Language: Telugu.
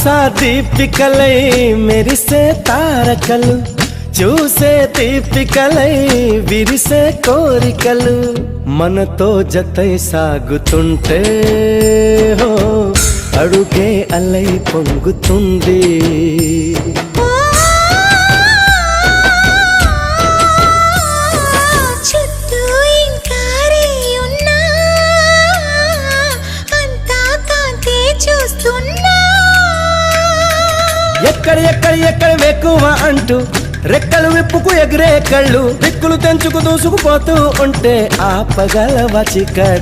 ఆశా దీపికలై మెరిసే తారకలు, చూసే దీపికలై విరిసే కోరికలు, మనతో జతై సాగుతుంటే హో అడుగే అలై పొంగుతుంది. ఎక్కడ ఎక్కడ ఎక్కడ వెక్కువ అంటూ రెక్కలు విప్పుకు ఎగిరే కళ్ళు, దిక్కులు తెంచుకు దూసుకుపోతూ ఉంటే ఆపగలవ చీకటి.